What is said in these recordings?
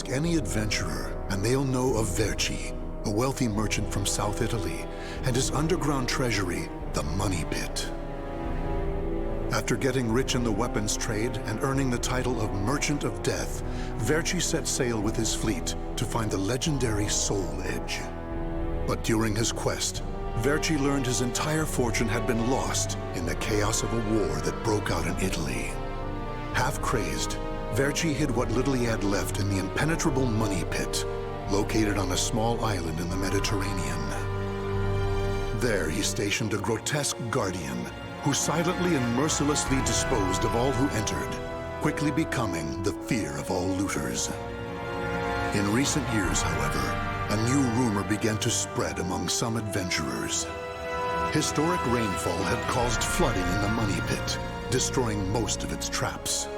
Ask any adventurer, and they'll know of Verci, a wealthy merchant from South Italy, and his underground treasury, the Money Pit. After getting rich in the weapons trade and earning the title of Merchant of Death, Verci set sail with his fleet to find the legendary Soul Edge. But during his quest, Verci learned his entire fortune had been lost in the chaos of a war that broke out in Italy. Half crazed, Verci hid what little he had left in the impenetrable Money Pit, located on a small island in the Mediterranean. There he stationed a grotesque guardian who silently and mercilessly disposed of all who entered, quickly becoming the fear of all looters. In recent years, however, a new rumor began to spread among some adventurers. Historic rainfall had caused flooding in the Money Pit, destroying most of its traps.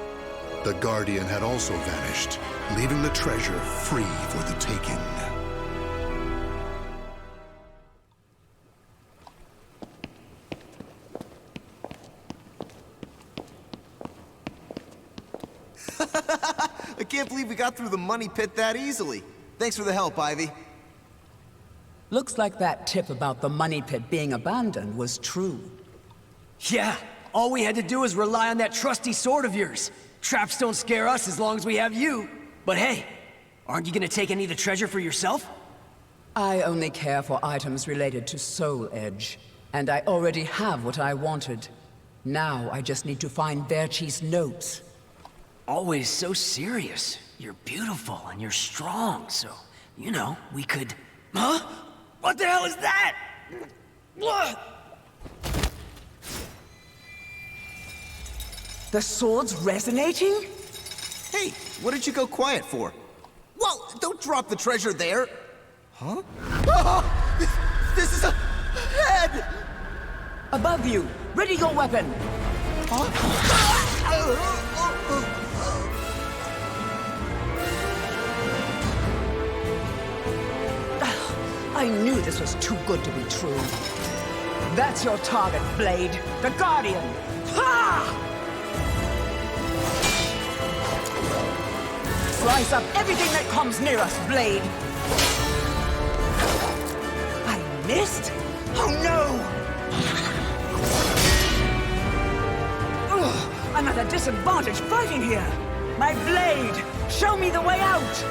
The Guardian had also vanished, leaving the treasure free for the taking. I can't believe we got through the Money Pit that easily. Thanks for the help, Ivy. Looks like that tip about the Money Pit being abandoned was true. Yeah, all we had to do was rely on that trusty sword of yours. Traps don't scare us as long as we have you. But hey, aren't you gonna take any of the treasure for yourself? I only care for items related to Soul Edge, and I already have what I wanted. Now I just need to find Verci's notes. Always so serious. You're beautiful and you're strong, so, you know, we could... Huh? What the hell is that? What? The sword's resonating? Hey, what did you go quiet for? Whoa, don't drop the treasure there! Huh? Oh, this is a head! Above you! Ready your weapon! Huh? I knew this was too good to be true. That's your target, Blade. The Guardian! Ha! Slice up everything that comes near us, Blade! I missed? Oh no! Ugh, I'm at a disadvantage fighting here! My blade! Show me the way out!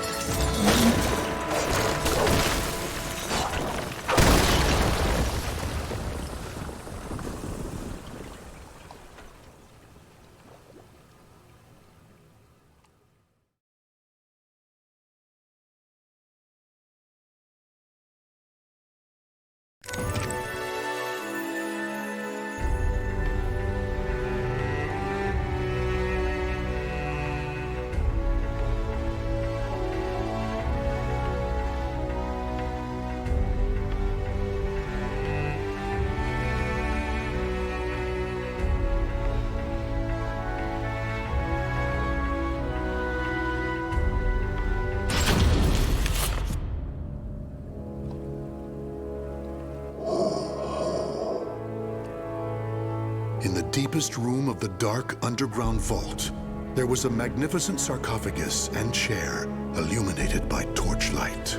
In the deepest room of the dark underground vault, there was a magnificent sarcophagus and chair illuminated by torchlight.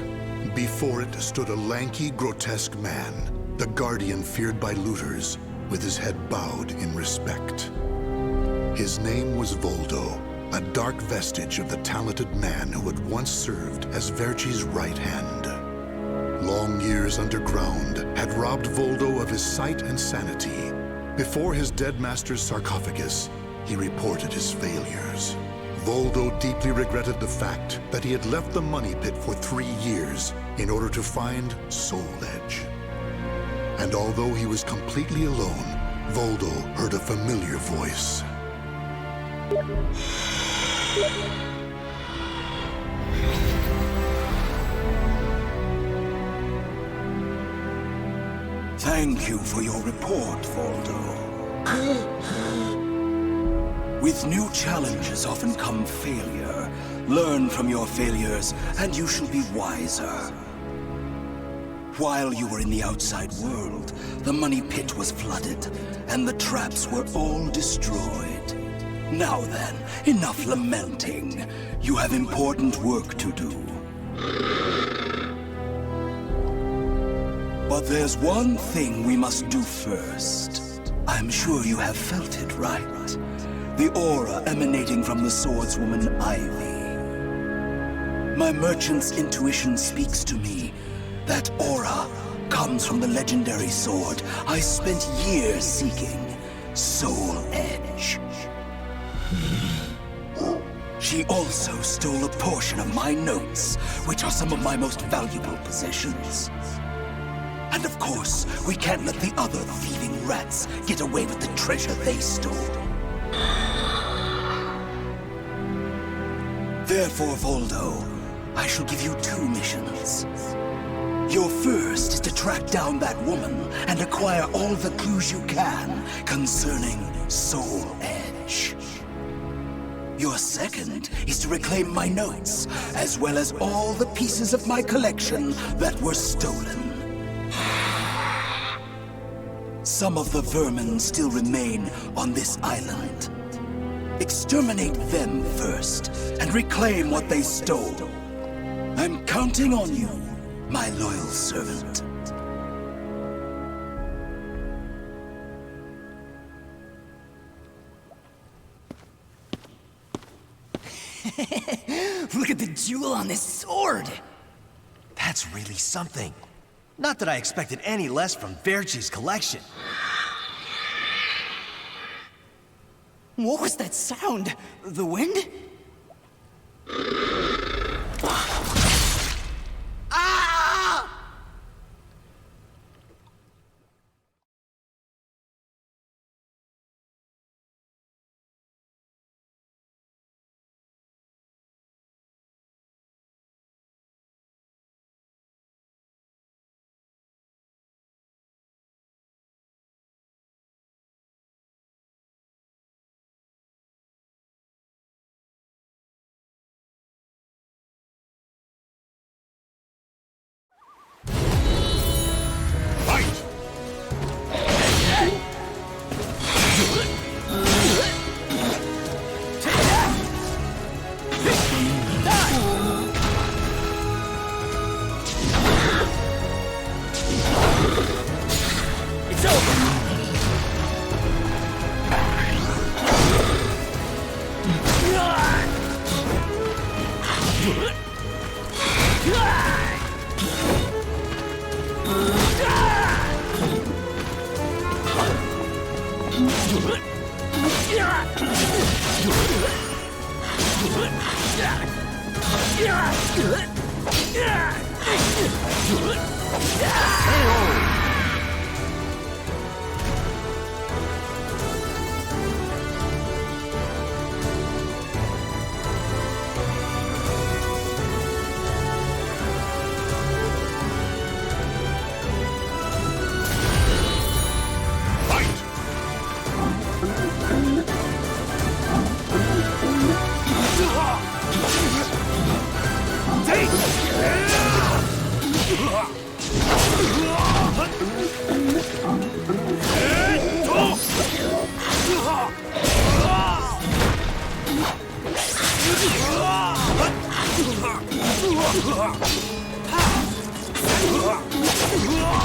Before it stood a lanky, grotesque man, the Guardian feared by looters, with his head bowed in respect. His name was Voldo, a dark vestige of the talented man who had once served as Verci's right hand. Long years underground had robbed Voldo of his sight and sanity. Before his dead master's sarcophagus, he reported his failures. Voldo deeply regretted the fact that he had left the Money Pit for 3 years in order to find Soul Edge. And although he was completely alone, Voldo heard a familiar voice. Thank you for your report, Voldo. With new challenges often come failure. Learn from your failures, and you shall be wiser. While you were in the outside world, the Money Pit was flooded, and the traps were all destroyed. Now then, enough lamenting. You have important work to do. But there's one thing we must do first. I'm sure you have felt it, right? The aura emanating from the swordswoman Ivy. My merchant's intuition speaks to me. That aura comes from the legendary sword I spent years seeking, Soul Edge. She also stole a portion of my notes, which are some of my most valuable possessions. And of course, we can't let the other thieving rats get away with the treasure they stole. Therefore, Voldo, I shall give you 2 missions. Your first is to track down that woman and acquire all the clues you can concerning Soul Edge. Your second is to reclaim my notes, as well as all the pieces of my collection that were stolen. Some of the vermin still remain on this island. Exterminate them first, and reclaim what they stole. I'm counting on you, my loyal servant. Look at the jewel on this sword! That's really something. Not that I expected any less from Verci's collection. What was that sound? The wind? Ah!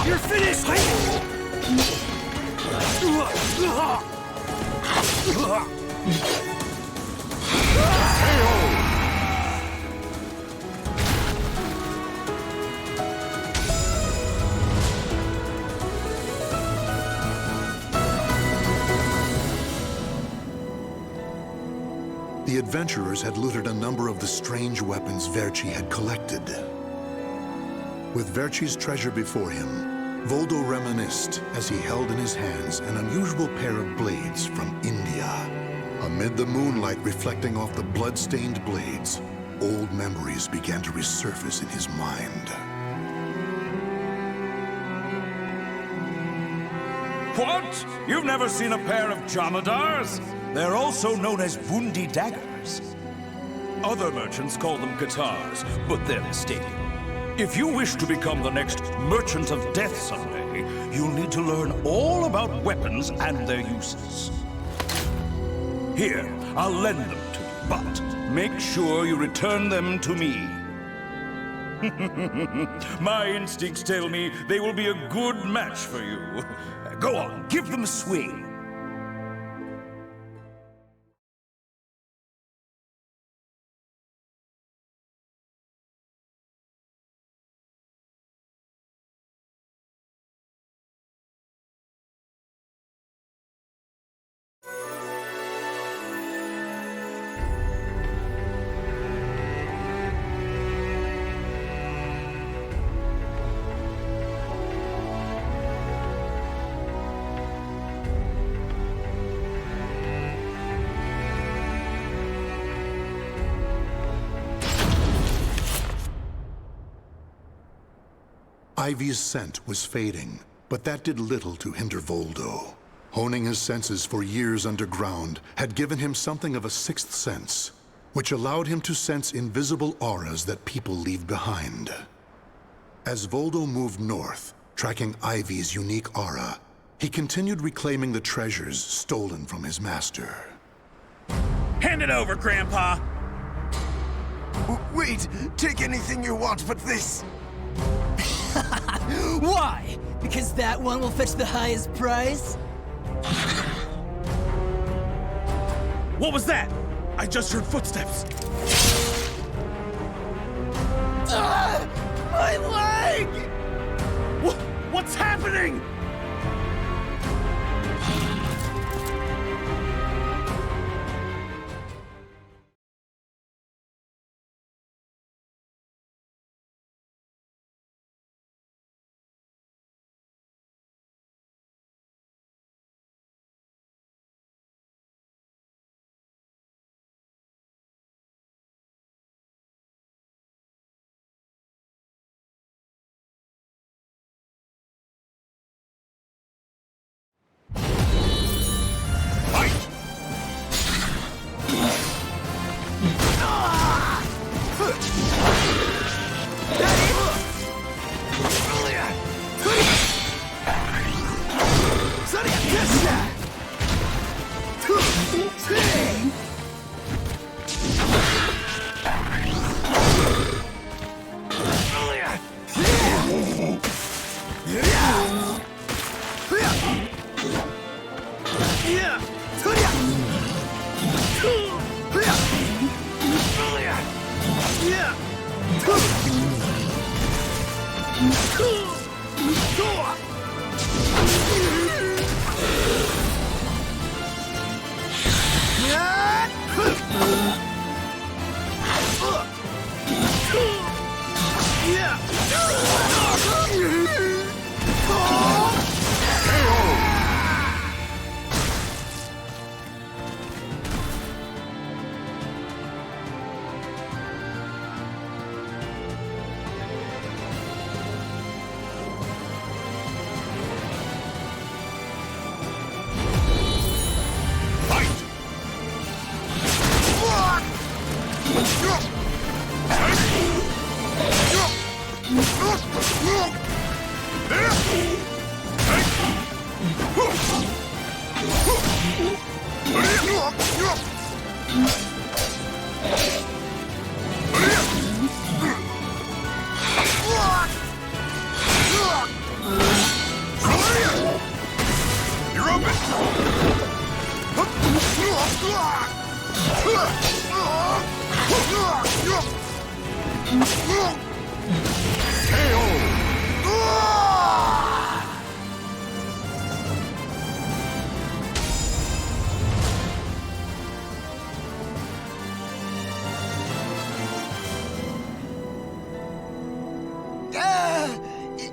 You're finished! The adventurers had looted a number of the strange weapons Verci had collected. With Verci's treasure before him, Voldo reminisced as he held in his hands an unusual pair of blades from India. Amid the moonlight reflecting off the blood-stained blades, old memories began to resurface in his mind. What? You've never seen a pair of Jamadars? They're also known as Bundi daggers. Other merchants call them guitars, but they're mistaken. If you wish to become the next Merchant of Death someday, you'll need to learn all about weapons and their uses. Here, I'll lend them to you, but make sure you return them to me. My instincts tell me they will be a good match for you. Go on, give them a swing. Ivy's scent was fading, but that did little to hinder Voldo. Honing his senses for years underground had given him something of a sixth sense, which allowed him to sense invisible auras that people leave behind. As Voldo moved north, tracking Ivy's unique aura, he continued reclaiming the treasures stolen from his master. Hand it over, Grandpa! Wait, take anything you want but this. Why? Because that one will fetch the highest price? What was that? I just heard footsteps. My leg! What's happening?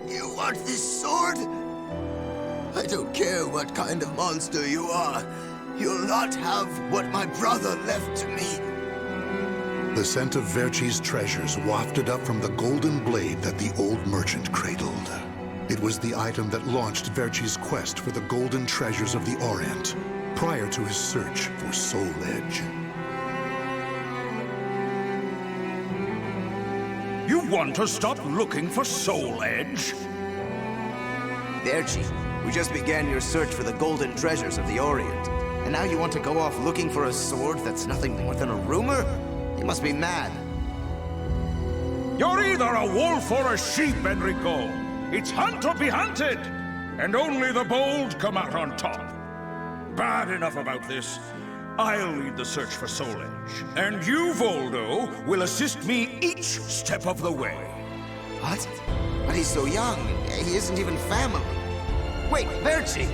You want this sword? I don't care what kind of monster you are. You'll not have what my brother left to me. The scent of Verchi's treasures wafted up from the golden blade that the old merchant cradled. It was the item that launched Verchi's quest for the golden treasures of the Orient, prior to his search for Soul Edge. You want to stop looking for Soul Edge? Verchi, we just began your search for the golden treasures of the Orient. And now you want to go off looking for a sword that's nothing more than a rumor? You must be mad. You're either a wolf or a sheep, Enrico. It's hunt or be hunted. And only the bold come out on top. Bad enough about this. I'll lead the search for Soul Edge. And you, Voldo, will assist me each step of the way. What? But he's so young. He isn't even family. Wait, Verci!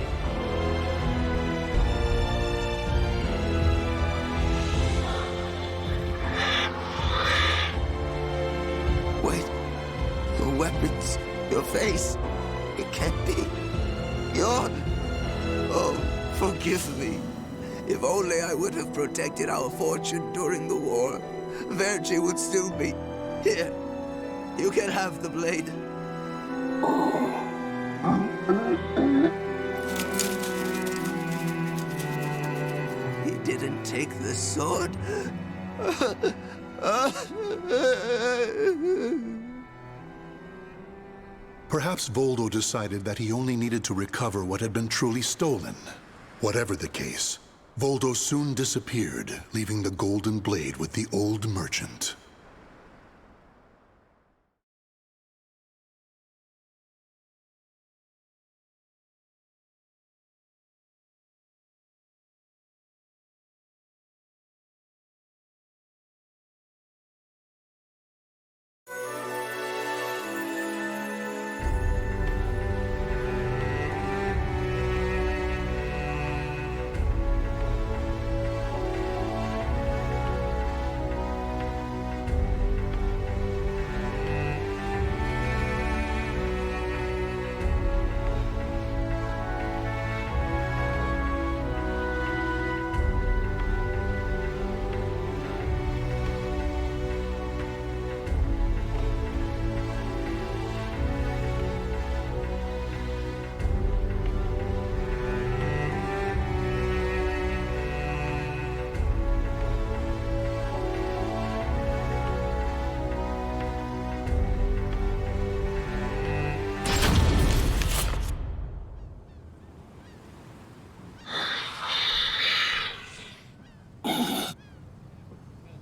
Wait. Your weapons, your face. It can't be. You're... Oh, forgive me. If only I would have protected our fortune during the war, Verci would still be here. You can have the blade. He didn't take the sword. Perhaps Voldo decided that he only needed to recover what had been truly stolen. Whatever the case, Voldo soon disappeared, leaving the golden blade with the old merchant.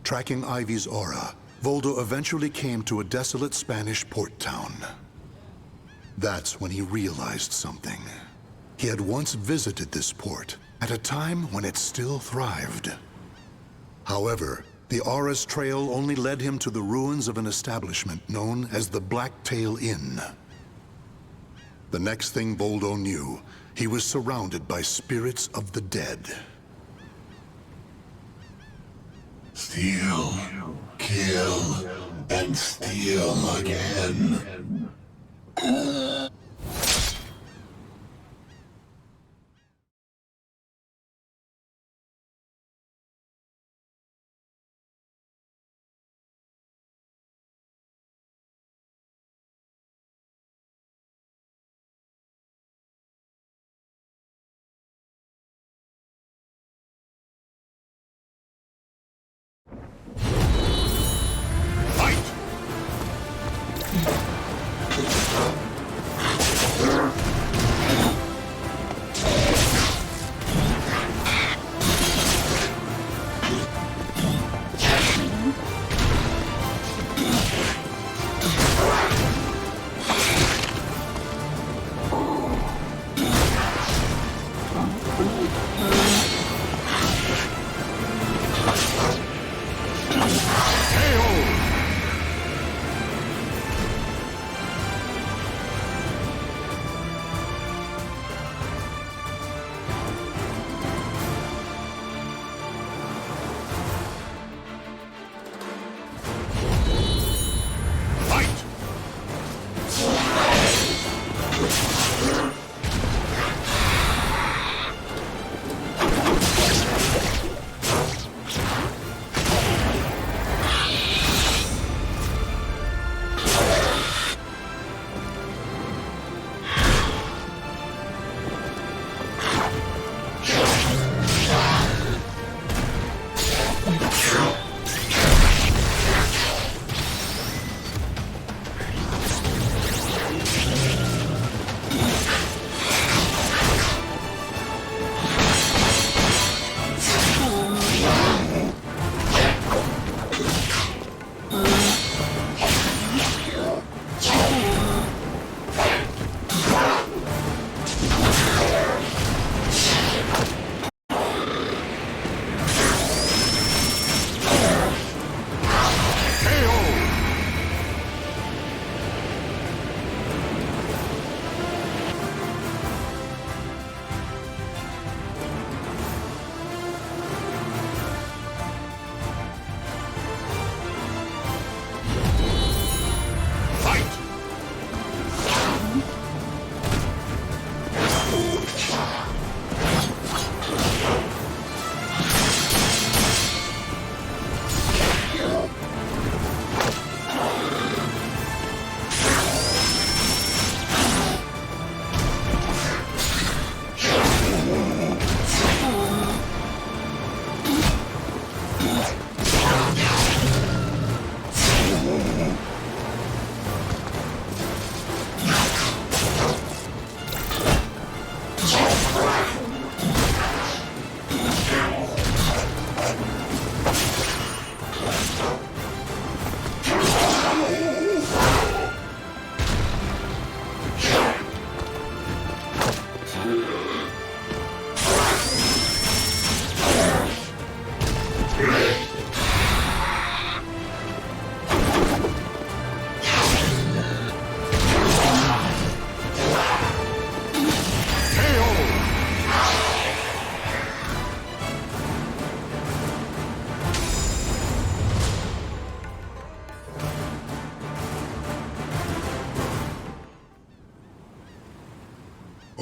Tracking Ivy's aura, Voldo eventually came to a desolate Spanish port town. That's when he realized something. He had once visited this port, at a time when it still thrived. However, the aura's trail only led him to the ruins of an establishment known as the Blacktail Inn. The next thing Voldo knew, he was surrounded by spirits of the dead. Steal, kill, and steal again.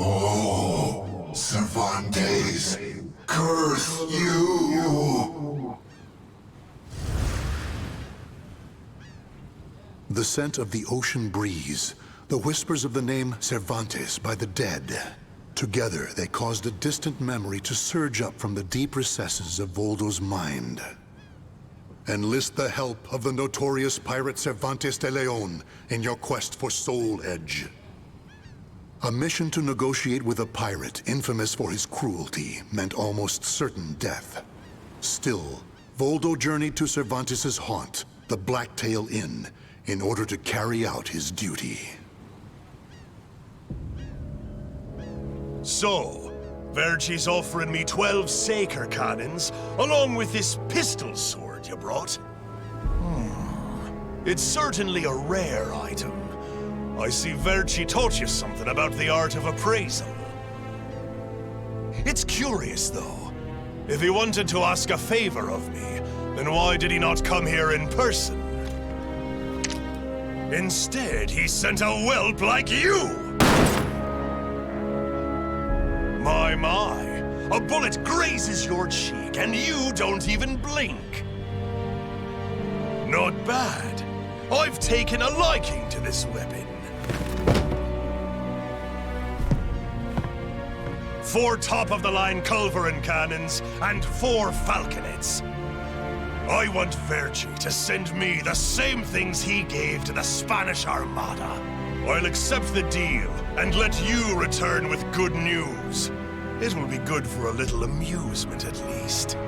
Oh, Cervantes, curse you! The scent of the ocean breeze, the whispers of the name Cervantes by the dead. Together, they caused a distant memory to surge up from the deep recesses of Voldo's mind. Enlist the help of the notorious pirate Cervantes de Leon in your quest for Soul Edge. A mission to negotiate with a pirate infamous for his cruelty meant almost certain death. Still, Voldo journeyed to Cervantes' haunt, the Blacktail Inn, in order to carry out his duty. So, Verci's offering me 12 Saker cannons, along with this pistol sword you brought. It's certainly a rare item. I see Verci taught you something about the art of appraisal. It's curious, though. If he wanted to ask a favor of me, then why did he not come here in person? Instead, he sent a whelp like you! My. A bullet grazes your cheek, and you don't even blink. Not bad. I've taken a liking to this weapon. 4 top-of-the-line culverin cannons, and 4 falconets. I want Verci to send me the same things he gave to the Spanish Armada. I'll accept the deal, and let you return with good news. It will be good for a little amusement, at least.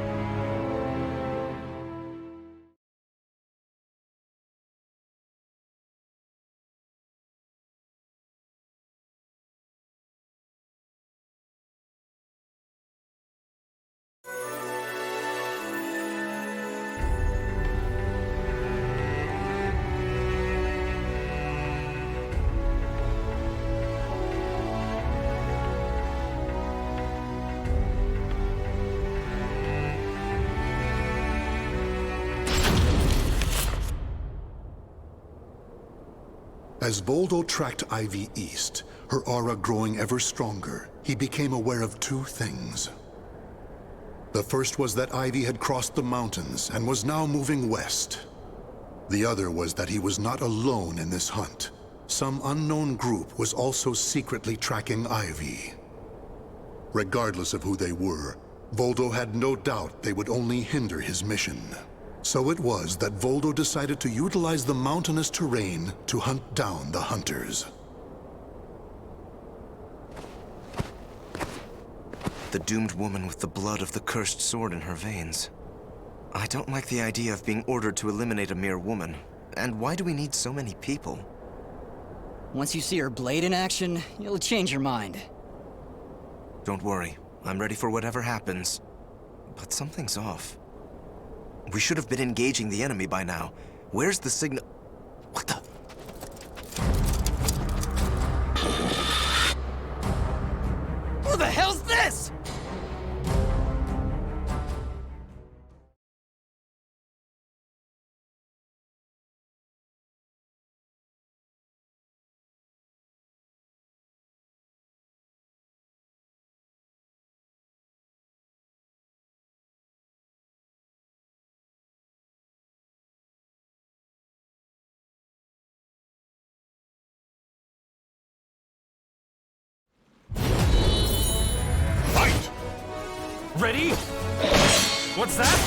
As Voldo tracked Ivy east, her aura growing ever stronger, he became aware of 2 things. The first was that Ivy had crossed the mountains and was now moving west. The other was that he was not alone in this hunt. Some unknown group was also secretly tracking Ivy. Regardless of who they were, Voldo had no doubt they would only hinder his mission. So it was that Voldo decided to utilize the mountainous terrain to hunt down the hunters. The doomed woman with the blood of the cursed sword in her veins. I don't like the idea of being ordered to eliminate a mere woman. And why do we need so many people? Once you see her blade in action, you'll change your mind. Don't worry, I'm ready for whatever happens. But something's off. We should have been engaging the enemy by now. Where's the signal? What the? Who the hell's this? Ready? What's that?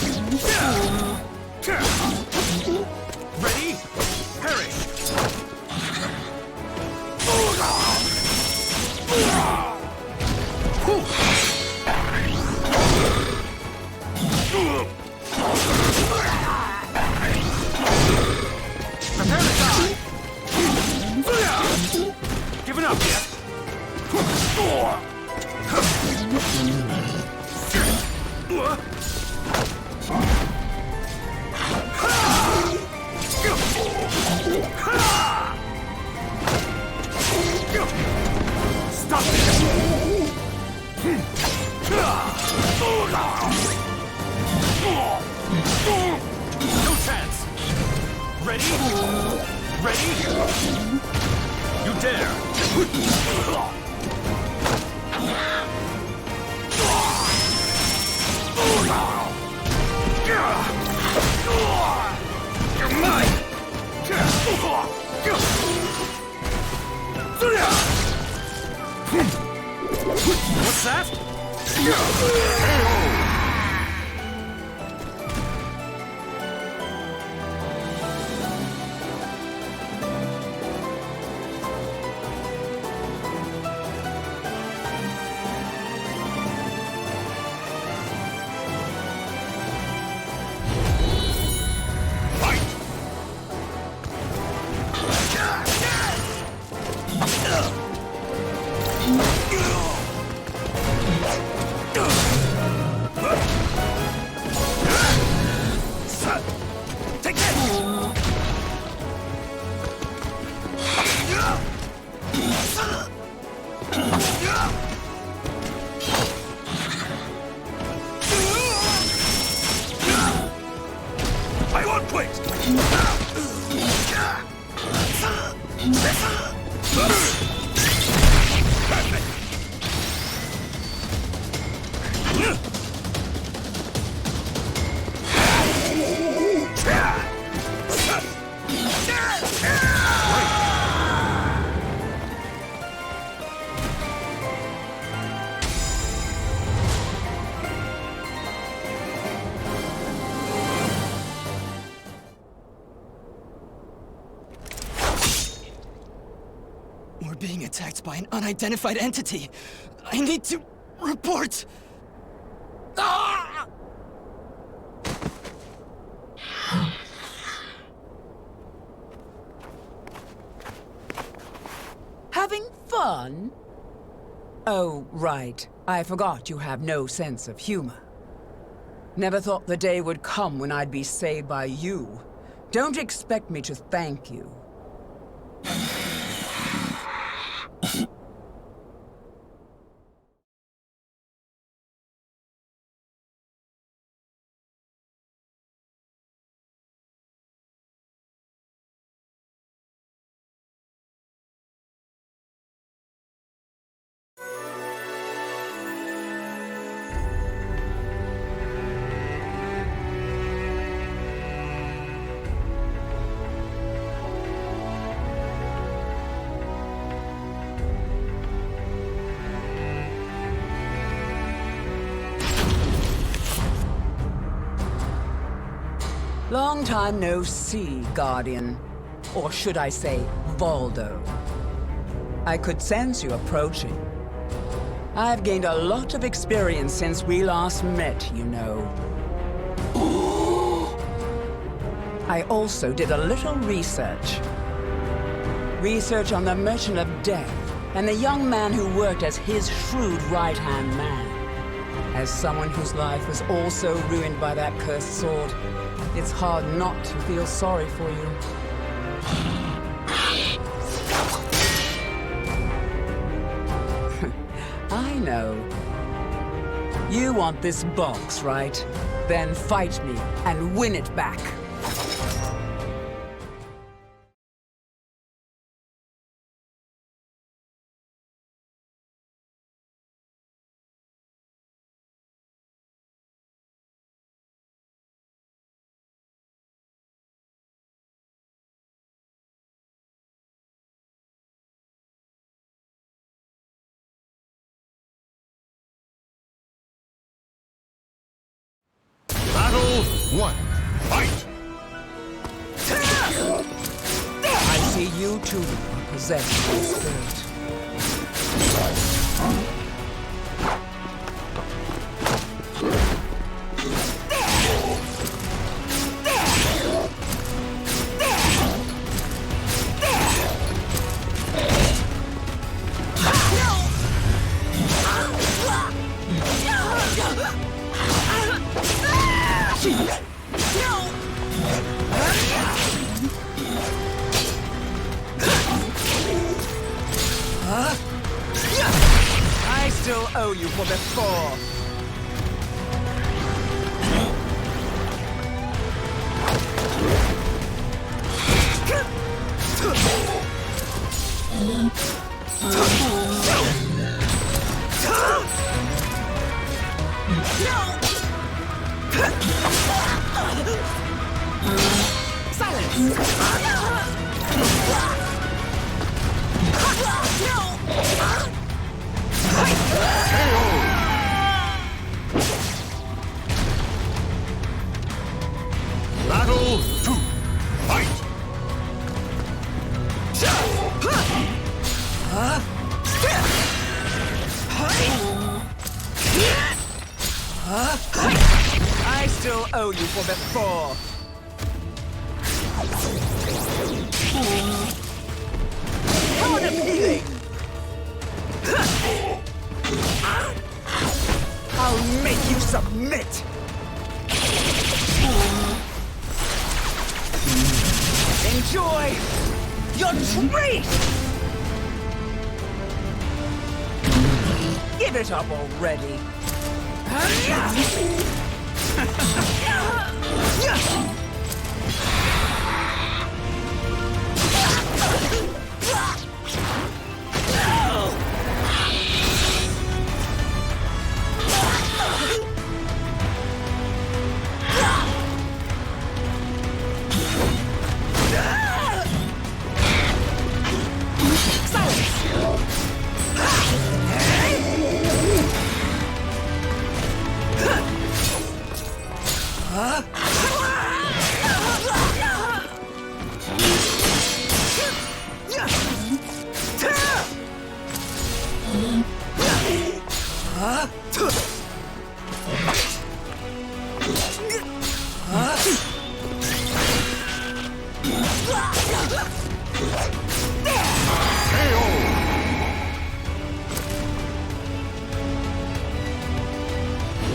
Ready? Parry! Prepare to die! Giving up yet? Stop it! No chance! Ready? Ready? You dare! You're mine! What's that? Take this! I won't quit! We're being attacked by an unidentified entity. I need to report. Ah! Having fun? Oh, right. I forgot you have no sense of humor. Never thought the day would come when I'd be saved by you. Don't expect me to thank you. Long time no see, Guardian. Or should I say, Voldo. I could sense you approaching. I've gained a lot of experience since we last met, you know. I also did a little research. Research on the Merchant of Death and the young man who worked as his shrewd right-hand man. As someone whose life was also ruined by that cursed sword, it's hard not to feel sorry for you. I know. You want this box, right? Then fight me and win it back. Battle 1. Fight! I see you too are possessed by spirit. I still owe you for before. Battle 2. Fight! I still owe you for before. How appealing! I'll make you submit! Enjoy your treat! Give it up already!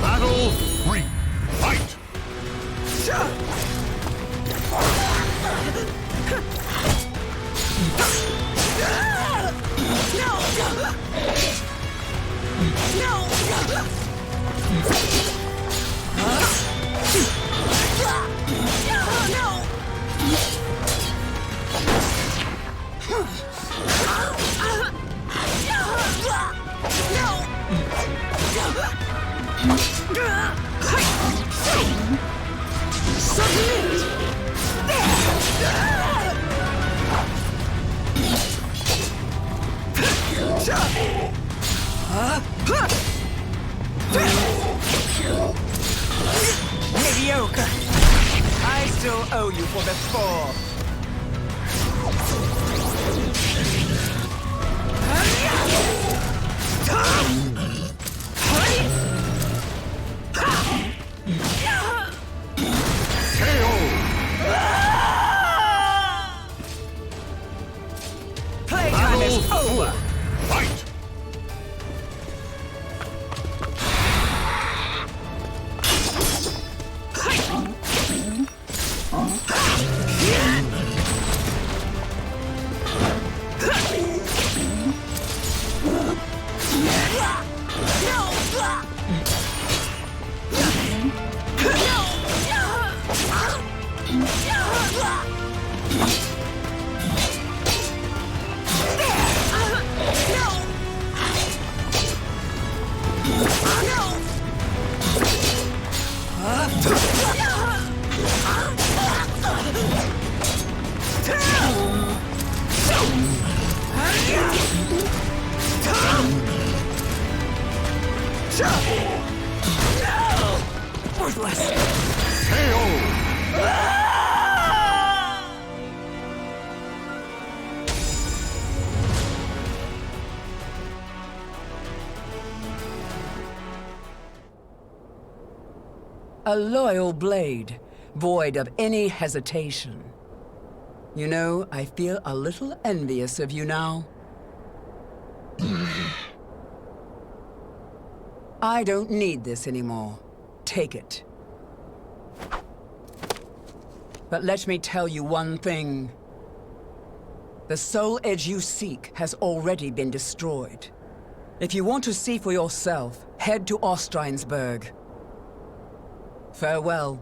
Battle 3. Fight! Mediocre! I still owe you for before. Playtime is over! Fight! A loyal blade, void of any hesitation. You know, I feel a little envious of you now. I don't need this anymore. Take it. But let me tell you one thing. The soul edge you seek has already been destroyed. If you want to see for yourself, head to Ostreinsburg. Farewell.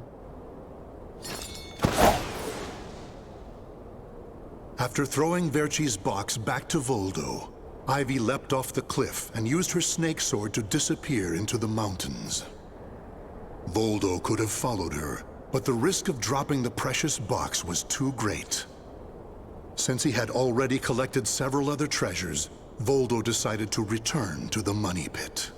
After throwing Verci's box back to Voldo, Ivy leapt off the cliff and used her snake sword to disappear into the mountains. Voldo could have followed her, but the risk of dropping the precious box was too great. Since he had already collected several other treasures, Voldo decided to return to the money pit.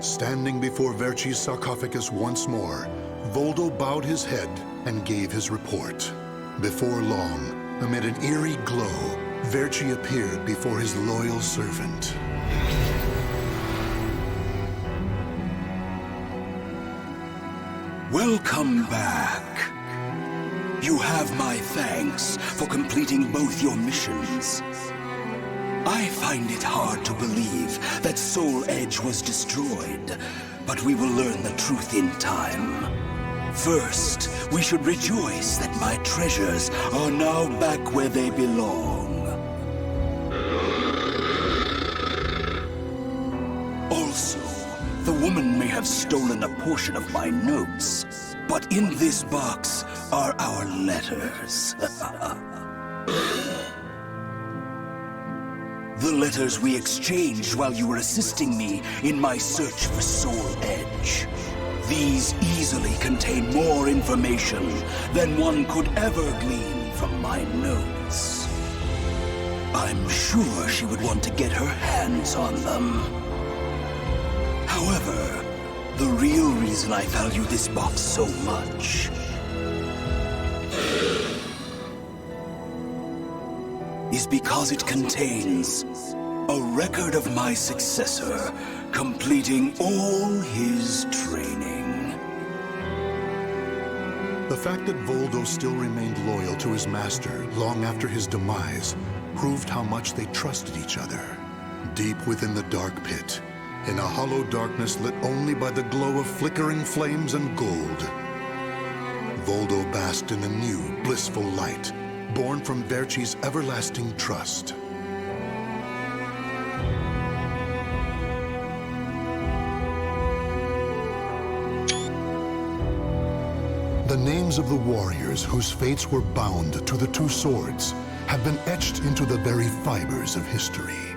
Standing before Verci's sarcophagus once more, Voldo bowed his head and gave his report. Before long, amid an eerie glow, Verci appeared before his loyal servant. Welcome back. You have my thanks for completing both your missions. I find it hard to believe that Soul Edge was destroyed, but we will learn the truth in time. First, we should rejoice that my treasures are now back where they belong. Also, the woman may have stolen a portion of my notes, but in this box are our letters. The letters we exchanged while you were assisting me in my search for Soul Edge. These easily contain more information than one could ever glean from my notes. I'm sure she would want to get her hands on them. However, the real reason I value this box so much is because it contains a record of my successor completing all his training. The fact that Voldo still remained loyal to his master long after his demise proved how much they trusted each other. Deep within the dark pit, in a hollow darkness lit only by the glow of flickering flames and gold, Voldo basked in a new, blissful light, born from Verci's everlasting trust. The names of the warriors whose fates were bound to the two swords have been etched into the very fibers of history.